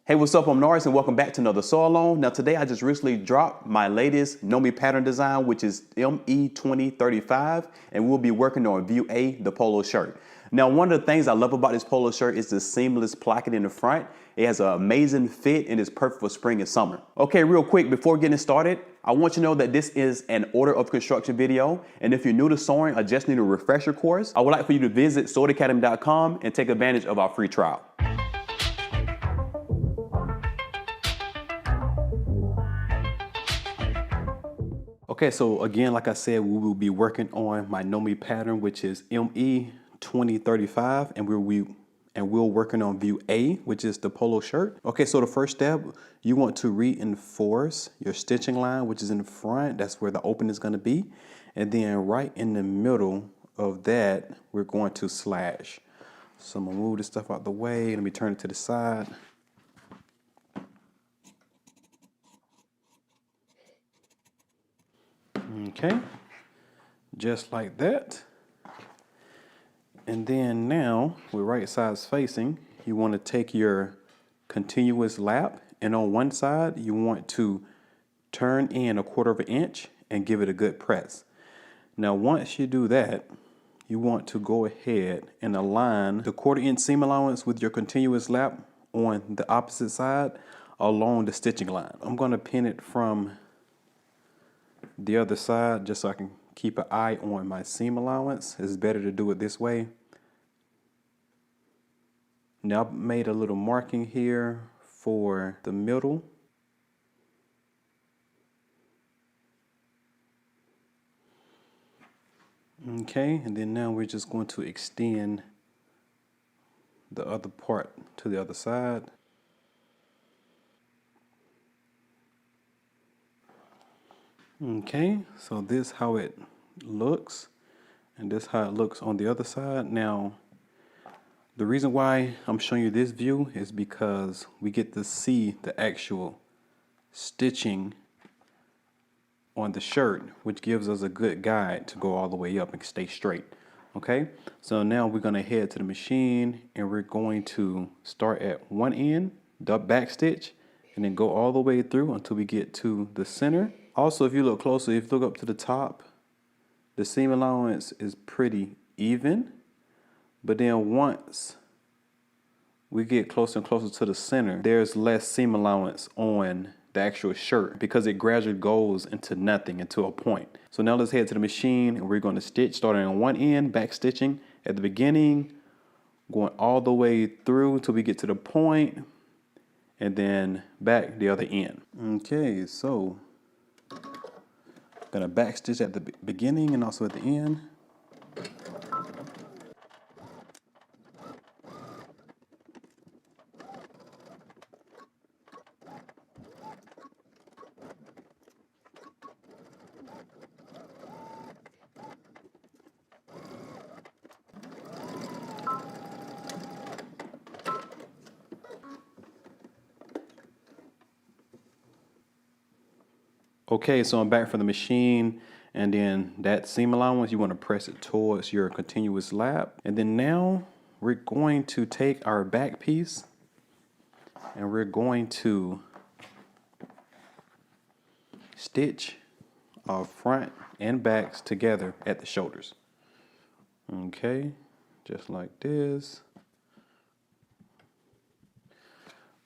Hey, what's up? I'm Norris and welcome back to another sew along. Now today I just recently dropped my latest Know Me pattern design, which is ME2035, and we'll be working on view A, the polo shirt. Now one of the things I love about this polo shirt is the seamless placket in the front. It has an amazing fit and is perfect for spring and summer. Okay, real quick, before getting started, I want you to know that this is an order of construction video, and if you're new to sewing or just need a refresher course, I would like for you to visit sewedacademy.com and take advantage of our free trial. Okay, so again, like I said, we will be working on my Know Me pattern, which is ME2035, and we're working on view A, which is the polo shirt. Okay, so the first step, you want to reinforce your stitching line, which is in the front. That's where the opening is going to be. And then right in the middle of that, we're going to slash. So I'm going to move this stuff out the way. Let me turn it to the side. Okay, just like that. And then now, with right sides facing, you want to take your continuous lap, and on one side, you want to turn in 1/4 of an inch and give it a good press. Now, once you do that, you want to go ahead and align the 1/4 inch seam allowance with your continuous lap on the opposite side along the stitching line. I'm going to pin it from the other side just so I can keep an eye on my seam allowance. It's better to do it this way. Now I've made a little marking here for the middle. Okay, and then now we're just going to extend the other part to the other side. Okay, so this is how it looks, and this is how it looks on the other side. Now, the reason why I'm showing you this view is because we get to see the actual stitching on the shirt, which gives us a good guide to go all the way up and stay straight. Okay, so now we're going to head to the machine and we're going to start at one end, back stitch, and then go all the way through until we get to the center. Also, if you look closer, if you look up to the top, the seam allowance is pretty even, but then once we get closer and closer to the center, there's less seam allowance on the actual shirt because it gradually goes into nothing, into a point. So now let's head to the machine and we're going to stitch starting on one end, back stitching at the beginning, going all the way through until we get to the point, and then back the other end. Okay, so gonna back stitch at the beginning and also at the end. Okay, so I'm back from the machine, and then that seam allowance, you want to press it towards your continuous lap. And then now we're going to take our back piece and we're going to stitch our front and backs together at the shoulders. Okay, just like this.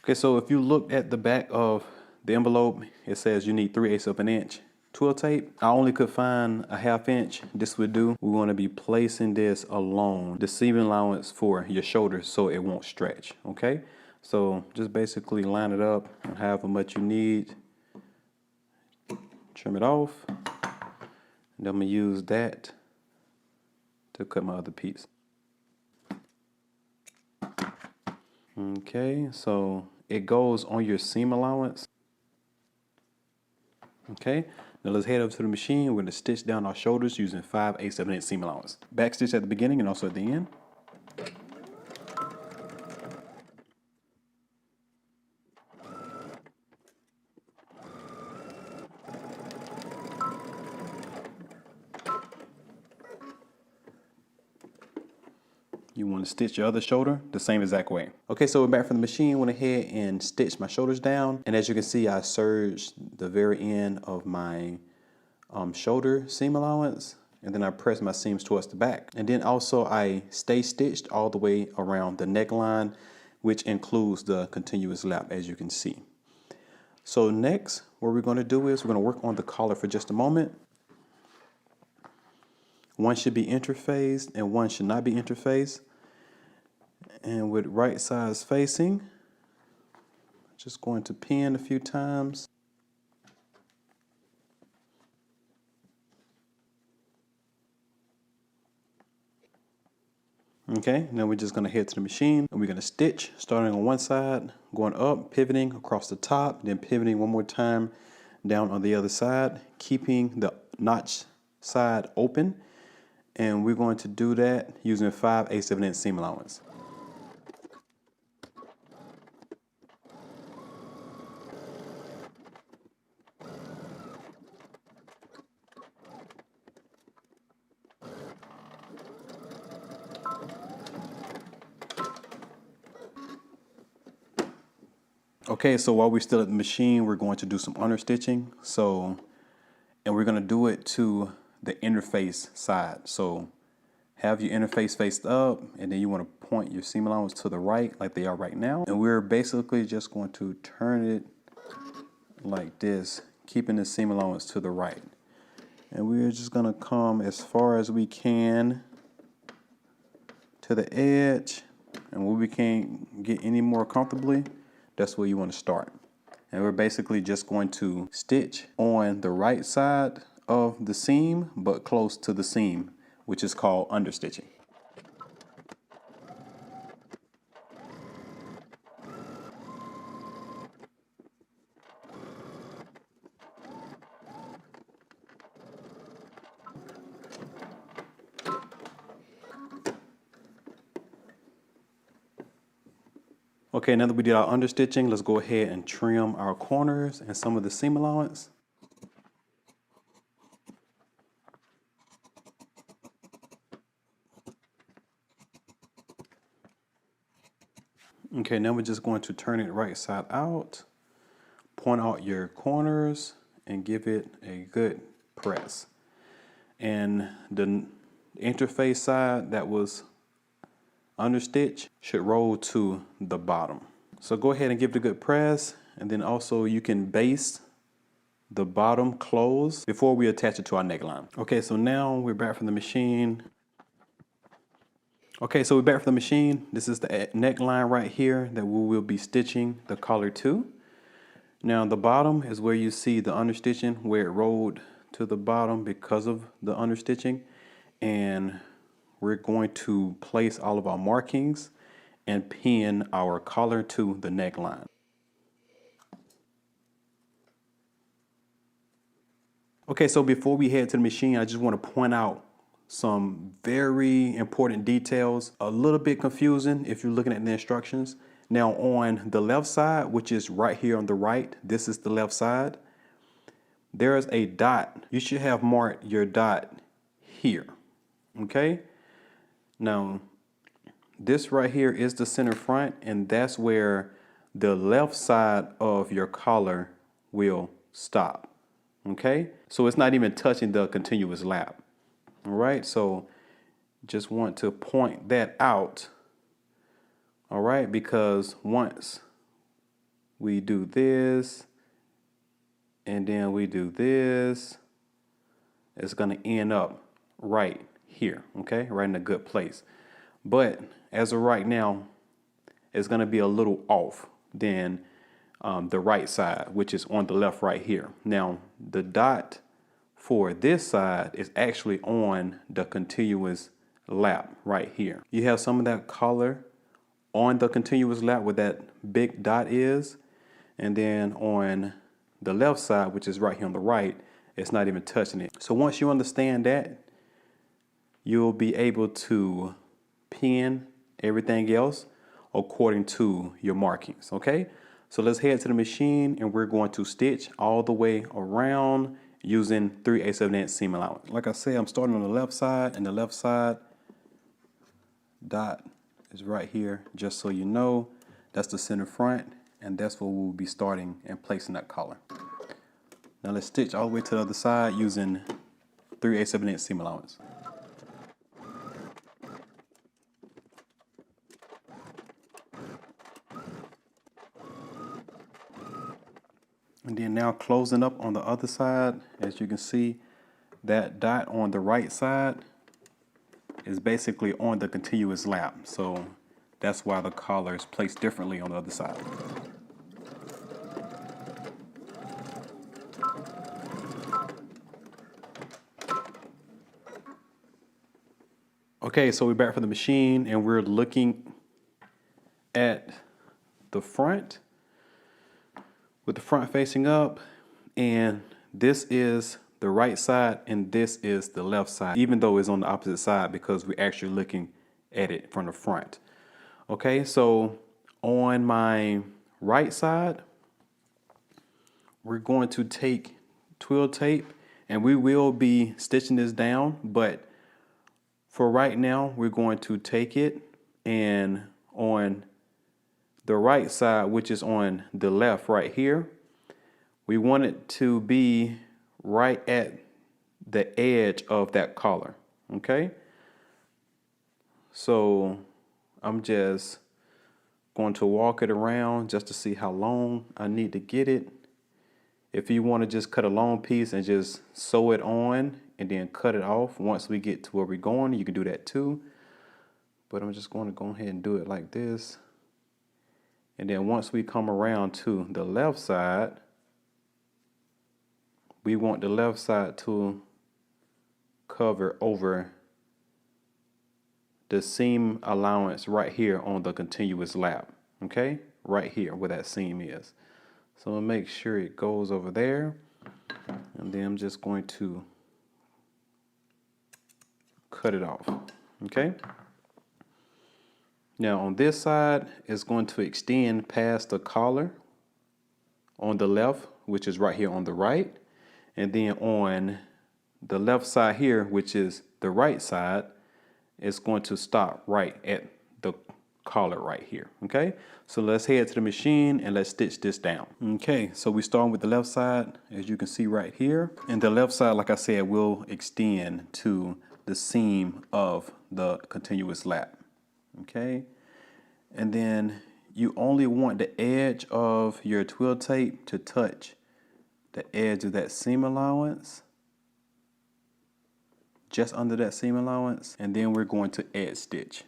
Okay, so if you look at the back of the envelope, it says you need 3/8 of an inch twill tape. I only could find a 1/2 inch. This would do. We want to be placing this along the seam allowance for your shoulders so it won't stretch. Okay, so just basically line it up and however much you need. Trim it off, and I'm gonna use that to cut my other piece. Okay, so it goes on your seam allowance. Okay, now let's head up to the machine. We're going to stitch down our shoulders using 5/8 of an inch seam allowance. Back stitch at the beginning and also at the end. You you want to stitch your other shoulder the same exact way. Okay, so we're back from the machine. Went ahead and stitched my shoulders down. And as you can see, I serged the very end of my shoulder seam allowance. And then I pressed my seams towards the back. And then also I stay stitched all the way around the neckline, which includes the continuous lap, as you can see. So next, what we're going to do is we're going to work on the collar for just a moment. One should be interfaced and one should not be interfaced. And with right sides facing, just going to pin a few times. Okay, now we're just going to head to the machine and we're going to stitch starting on one side, going up, pivoting across the top, then pivoting one more time down on the other side, keeping the notch side open. And we're going to do that using 5/8 seam allowance. Okay, so while we're still at the machine, we're going to do some understitching. And we're going to do it to the interface side. So have your interface faced up, and then you want to point your seam allowance to the right like they are right now. And we're basically just going to turn it like this, keeping the seam allowance to the right. And we're just going to come as far as we can to the edge. And when we can't get any more comfortably, that's where you want to start. And we're basically just going to stitch on the right side of the seam, but close to the seam, which is called understitching. Okay, now that we did our understitching, let's go ahead and trim our corners and some of the seam allowance. Okay, now we're just going to turn it right side out, point out your corners, and give it a good press. And the interface side that was understitch should roll to the bottom. So go ahead and give it a good press, and then also you can baste the bottom close before we attach it to our neckline. Okay, so now we're back from the machine. Okay, so we're back from the machine. This is the neckline right here that we will be stitching the collar to. Now the bottom is where you see the understitching, where it rolled to the bottom because of the understitching. And we're going to place all of our markings and pin our collar to the neckline. Okay, so before we head to the machine, I just want to point out some very important details. A little bit confusing if you're looking at the instructions. Now on the left side, which is right here on the right, this is the left side, there's a dot. You should have marked your dot here, okay? Now, this right here is the center front, and that's where the left side of your collar will stop, okay? So it's not even touching the continuous lap, all right? So just want to point that out, all right? Because once we do this, and then we do this, it's gonna end up right here, okay? Right in a good place. But as of right now, it's gonna be a little off than the right side, which is on the left right here. Now, the dot for this side is actually on the continuous lap right here. You have some of that color on the continuous lap where that big dot is, and then on the left side, which is right here on the right, it's not even touching it. So once you understand that, you'll be able to pin everything else according to your markings, okay? So let's head to the machine and we're going to stitch all the way around using 3/8 seam allowance. Like I said, I'm starting on the left side, and the left side dot is right here, just so you know. That's the center front, and that's where we'll be starting and placing that collar. Now let's stitch all the way to the other side using 3/8 of an inch seam allowance. And then now closing up on the other side, as you can see, that dot on the right side is basically on the continuous lap. So that's why the collar is placed differently on the other side. Okay, so we're back from the machine and we're looking at the front with the front facing up, and this is the right side and this is the left side, even though it's on the opposite side because we're actually looking at it from the front. Okay, so on my right side, we're going to take twill tape and we will be stitching this down, but for right now, we're going to take it, and on the right side, which is on the left right here, we want it to be right at the edge of that collar, okay? So I'm just going to walk it around just to see how long I need to get it. If you want to just cut a long piece and just sew it on and then cut it off once we get to where we're going, you can do that too. But I'm just going to go ahead and do it like this. And then once we come around to the left side, we want the left side to cover over the seam allowance right here on the continuous lap. Okay, right here where that seam is. So I'll make sure it goes over there, and then I'm just going to cut it off. Okay. Now on this side, it's going to extend past the collar on the left, which is right here on the right. And then on the left side here, which is the right side, it's going to stop right at the collar right here. Okay, so let's head to the machine and let's stitch this down. Okay, so we're starting with the left side, as you can see right here. And the left side, like I said, will extend to the seam of the continuous lap. Okay, and then you only want the edge of your twill tape to touch the edge of that seam allowance, just under that seam allowance, and then we're going to edge stitch.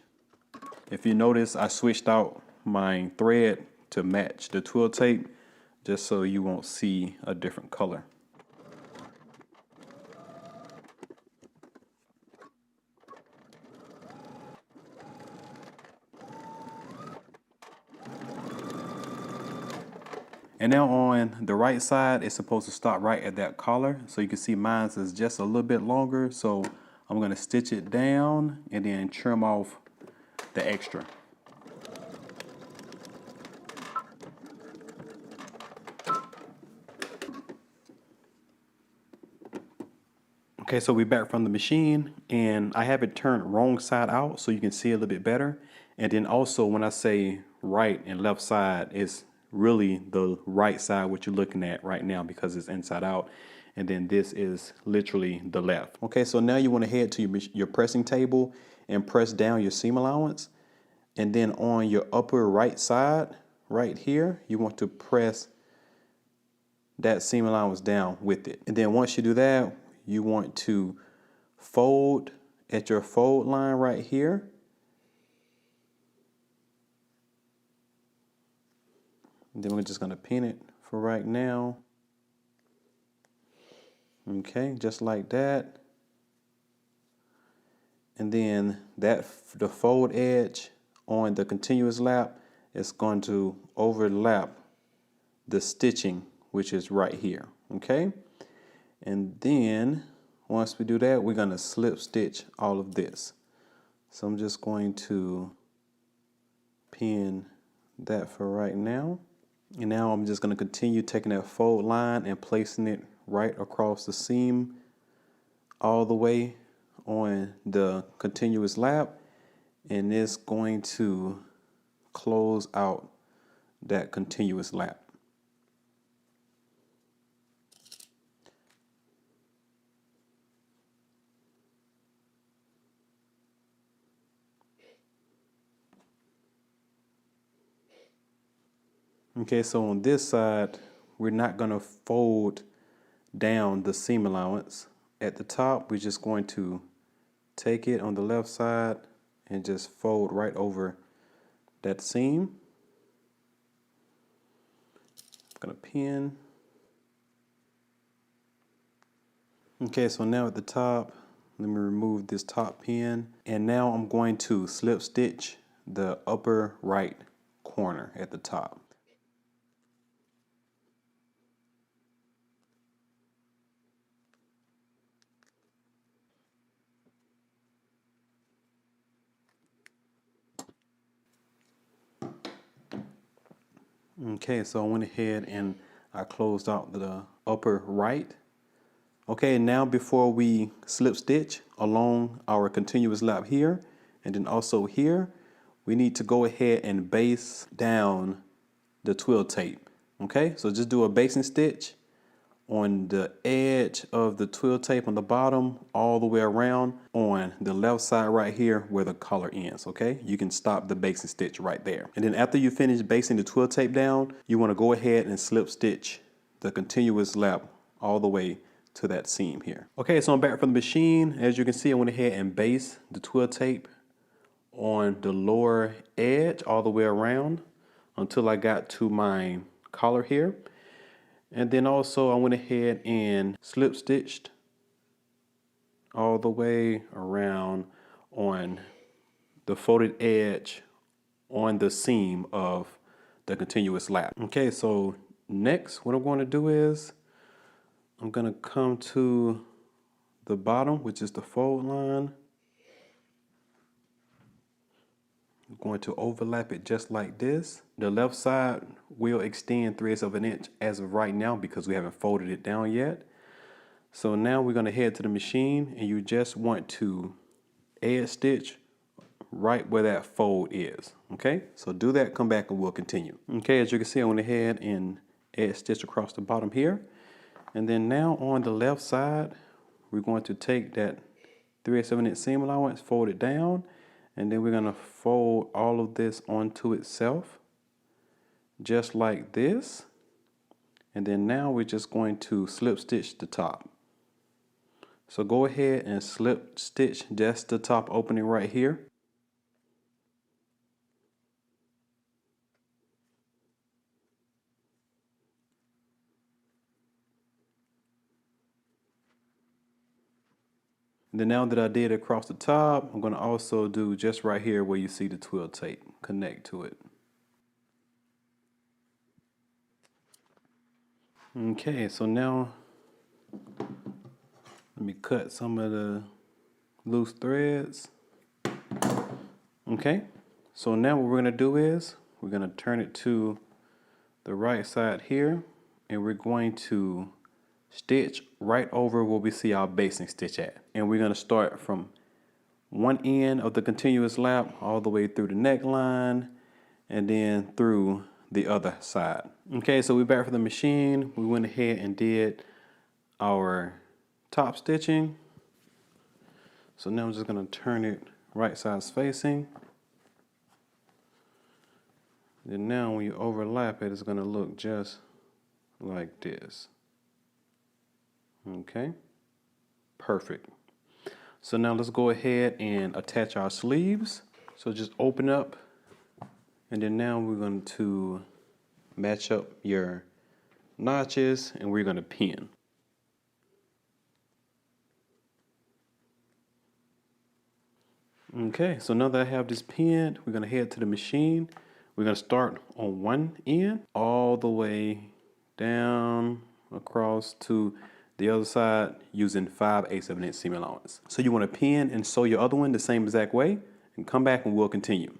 If you notice, I switched out my thread to match the twill tape, just so you won't see a different color. And now on the right side, it's supposed to stop right at that collar. So you can see mine is just a little bit longer. So I'm going to stitch it down and then trim off the extra. Okay, so we're back from the machine and I have it turned wrong side out so you can see a little bit better. And then also when I say right and left side, it's really the right side what you're looking at right now because it's inside out, and then this is literally the left. Okay, so now you want to head to your pressing table and press down your seam allowance, and then on your upper right side right here you want to press that seam allowance down with it. And then once you do that, you want to fold at your fold line right here. And then we're just going to pin it for right now. Okay, just like that. And then the fold edge on the continuous lap is going to overlap the stitching, which is right here. Okay, and then once we do that, we're going to slip stitch all of this. So I'm just going to pin that for right now. And now I'm just going to continue taking that fold line and placing it right across the seam all the way on the continuous lap. and it's going to close out that continuous lap. Okay, so on this side, we're not going to fold down the seam allowance. At the top, we're just going to take it on the left side and just fold right over that seam. I'm going to pin. Okay, so now at the top, let me remove this top pin. And now I'm going to slip stitch the upper right corner at the top. Okay, so I went ahead and I closed out the upper right. Okay, now before we slip stitch along our continuous lap here, and then also here, we need to go ahead and base down the twill tape. Okay, so just do a basting stitch on the edge of the twill tape on the bottom all the way around on the left side right here where the collar ends. Okay, you can stop the basting stitch right there, and then after you finish basting the twill tape down, you want to go ahead and slip stitch the continuous lap all the way to that seam here. Okay, so I'm back from the machine. As you can see, I went ahead and based the twill tape on the lower edge all the way around until I got to my collar here. And then also I went ahead and slip stitched all the way around on the folded edge on the seam of the continuous lap. Okay, so next what I'm going to do is I'm going to come to the bottom, which is the fold line. I'm going to overlap it just like this. The left side will extend 3/8 of an inch as of right now because we haven't folded it down yet. So now we're going to head to the machine, and you just want to edge stitch right where that fold is. Okay, so do that, come back, and we'll continue. Okay, as you can see, I went ahead and edge stitch across the bottom here. And then now on the left side, we're going to take that 3/8 of an inch seam allowance, fold it down, and then we're going to fold all of this onto itself just like this. And then now we're just going to slip stitch the top. So go ahead and slip stitch just the top opening right here. And then now that I did across the top, I'm going to also do just right here where you see the twill tape, connect to it. Okay, so now let me cut some of the loose threads. Okay, so now what we're going to do is we're going to turn it to the right side here, and we're going to stitch right over where we see our basting stitch at. And we're going to start from one end of the continuous lap all the way through the neckline and then through the other side. Okay, so we're back from the machine. We went ahead and did our top stitching. So now I'm just going to turn it right sides facing. Then now when you overlap it, it's going to look just like this. Okay, perfect. So now let's go ahead and attach our sleeves. So just open up, and then now we're going to match up your notches, and we're going to pin. Okay, so now that I have this pinned, we're going to head to the machine. We're going to start on one end all the way down across to the other side using 5/8 of an inch seam allowance. So you want to pin and sew your other one the same exact way, and come back and we'll continue.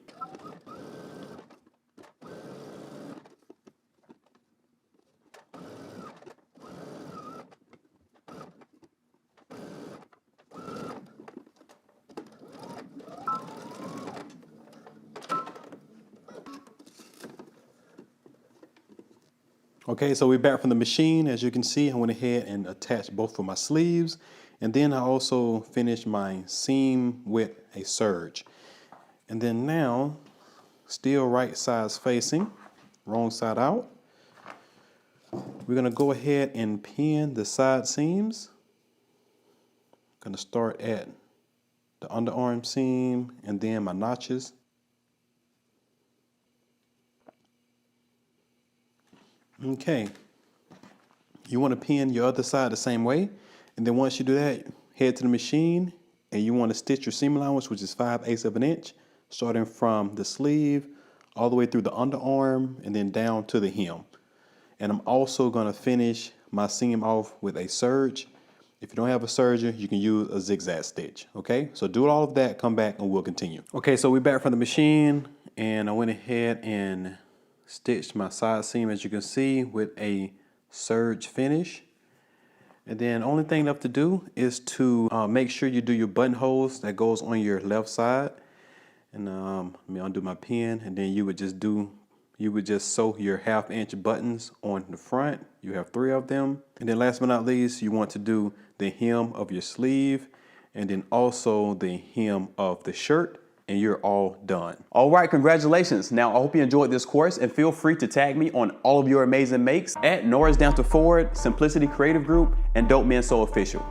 Okay, so we're back from the machine. As you can see, I went ahead and attached both of my sleeves. And then I also finished my seam with a serge. And then now, still right sides facing, wrong side out. We're gonna go ahead and pin the side seams. Gonna start at the underarm seam and then my notches. Okay, you want to pin your other side the same way, and then once you do that, head to the machine and you want to stitch your seam allowance, which is 5/8 of an inch, starting from the sleeve all the way through the underarm and then down to the hem. And I'm also going to finish my seam off with a serge. If you don't have a serger, you can use a zigzag stitch. Okay, so do all of that, come back and we'll continue. Okay, so we're back from the machine and I went ahead and stitched my side seam, as you can see, with a serge finish. And then only thing left to do is to make sure you do your buttonholes that goes on your left side. And let me undo my pin, and then you would just sew your 1/2 inch buttons on the front. You have 3 of them. And then last but not least, you want to do the hem of your sleeve and then also the hem of the shirt, and you're all done. All right, congratulations. Now, I hope you enjoyed this course, and feel free to tag me on all of your amazing makes at Norris Down to Forward, Simplicity Creative Group, and Dope Men Sew Official.